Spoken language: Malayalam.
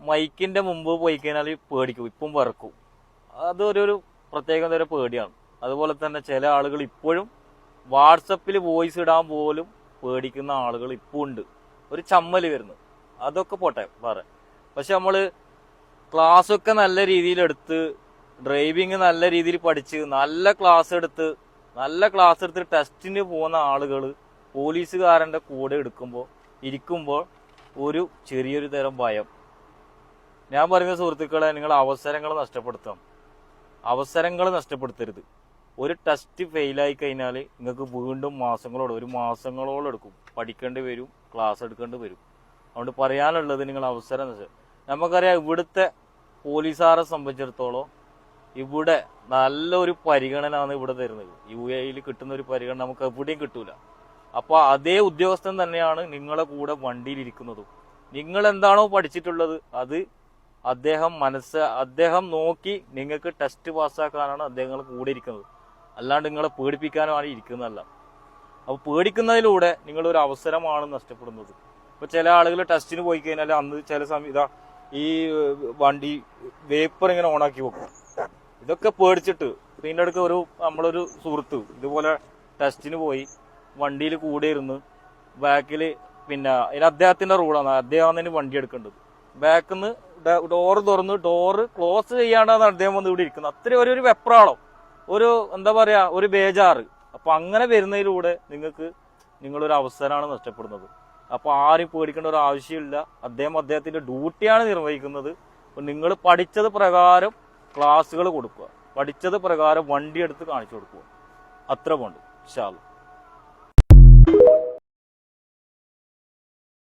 മൈക്കിന്റെ മുമ്പ് പോയി കഴിഞ്ഞാൽ പേടിക്കും, ഇപ്പം വിറക്കും. അതൊരു പ്രത്യേക തരം പേടിയാണ്. അതുപോലെ തന്നെ ചില ആളുകൾ ഇപ്പോഴും വാട്സപ്പിൽ വോയിസ് ഇടാൻ പോലും പേടിക്കുന്ന ആളുകൾ ഇപ്പോൾ ഉണ്ട്. ഒരു ചമ്മൽ വരുന്നു. അതൊക്കെ പോട്ടെ വേറെ. പക്ഷെ നമ്മൾ ക്ലാസ്സൊക്കെ നല്ല രീതിയിൽ എടുത്ത്, ഡ്രൈവിങ് നല്ല രീതിയിൽ പഠിച്ച്, നല്ല ക്ലാസ് എടുത്ത് ടെസ്റ്റിന് പോകുന്ന ആളുകൾ പോലീസുകാരൻ്റെ കൂടെ ഇരിക്കുമ്പോൾ ഒരു ചെറിയൊരു തരം ഭയം. ഞാൻ പറയുന്ന സുഹൃത്തുക്കളെ, നിങ്ങൾ അവസരങ്ങൾ നഷ്ടപ്പെടുത്തരുത്. ഒരു ടെസ്റ്റ് ഫെയിലായി കഴിഞ്ഞാൽ നിങ്ങൾക്ക് വീണ്ടും ഒരു മാസങ്ങളോളം എടുക്കും, പഠിക്കേണ്ടി വരും, ക്ലാസ് എടുക്കേണ്ടി വരും. അതുകൊണ്ട് പറയാനുള്ളത്, നിങ്ങൾ അവസരം നമുക്കറിയാം, ഇവിടുത്തെ പോലീസുകാരെ സംബന്ധിച്ചിടത്തോളം ഇവിടെ നല്ലൊരു പരിഗണനയാണ് ഇവിടെ തരുന്നത്. UAE കിട്ടുന്ന ഒരു പരിഗണന നമുക്ക് എവിടെയും കിട്ടൂല. അപ്പോൾ അതേ ഉദ്യോഗസ്ഥൻ തന്നെയാണ് നിങ്ങളെ കൂടെ വണ്ടിയിലിരിക്കുന്നതും. നിങ്ങൾ എന്താണോ പഠിച്ചിട്ടുള്ളത് അത് അദ്ദേഹം നോക്കി നിങ്ങൾക്ക് ടെസ്റ്റ് പാസ്സാക്കാനാണ് അദ്ദേഹം കൂടെ ഇരിക്കുന്നത്. അല്ലാണ്ട് നിങ്ങളെ പേടിപ്പിക്കാനാണ് ഇരിക്കുന്നതല്ല. അപ്പോൾ പേടിക്കുന്നതിലൂടെ നിങ്ങളൊരു അവസരമാണ് നഷ്ടപ്പെടുന്നത്. ഇപ്പോൾ ചില ആളുകൾ ടെസ്റ്റിന് പോയി കഴിഞ്ഞാൽ അന്ന് ചില സമയം ഈ വണ്ടി വേപ്പർ ഇങ്ങനെ ഓണാക്കി വെക്കും. ഇതൊക്കെ പേടിച്ചിട്ട് പിന്നെ അടുക്ക നമ്മളൊരു സുഹൃത്ത് ഇതുപോലെ ടെസ്റ്റിന് പോയി വണ്ടിയിൽ കൂടെ ഇരുന്ന് ബാക്കിൽ, പിന്നെ അതിന് അദ്ദേഹത്തിന്റെ റൂളാണ്, അദ്ദേഹം തന്നെ വണ്ടി എടുക്കേണ്ടത്. ബാക്കിൽ നിന്ന് ഡോറ് തുറന്ന് ഡോറ് ക്ലോസ് ചെയ്യാണ്ടാണ് അദ്ദേഹം വന്ന് ഇവിടെ ഇരിക്കുന്നത്. അത്രയും ഒരു വെപ്രാളം, എന്താ പറയാ, ഒരു ബേജാറ്. അപ്പൊ അങ്ങനെ വരുന്നതിലൂടെ നിങ്ങളൊരു അവസരമാണ് നഷ്ടപ്പെടുന്നത്. അപ്പൊ ആരും പേടിക്കേണ്ട ഒരു ആവശ്യമില്ല. അദ്ദേഹത്തിന്റെ ഡ്യൂട്ടിയാണ് നിർവഹിക്കുന്നത്. നിങ്ങൾ പഠിച്ചത് പ്രകാരം ക്ലാസ്സുകൾ കൊടുക്കുക, പഠിച്ചത് പ്രകാരം വണ്ടി എടുത്ത് കാണിച്ചു കൊടുക്കുക. അത്ര പോണ്ട്. ഇൻഷാ അല്ലാഹ്.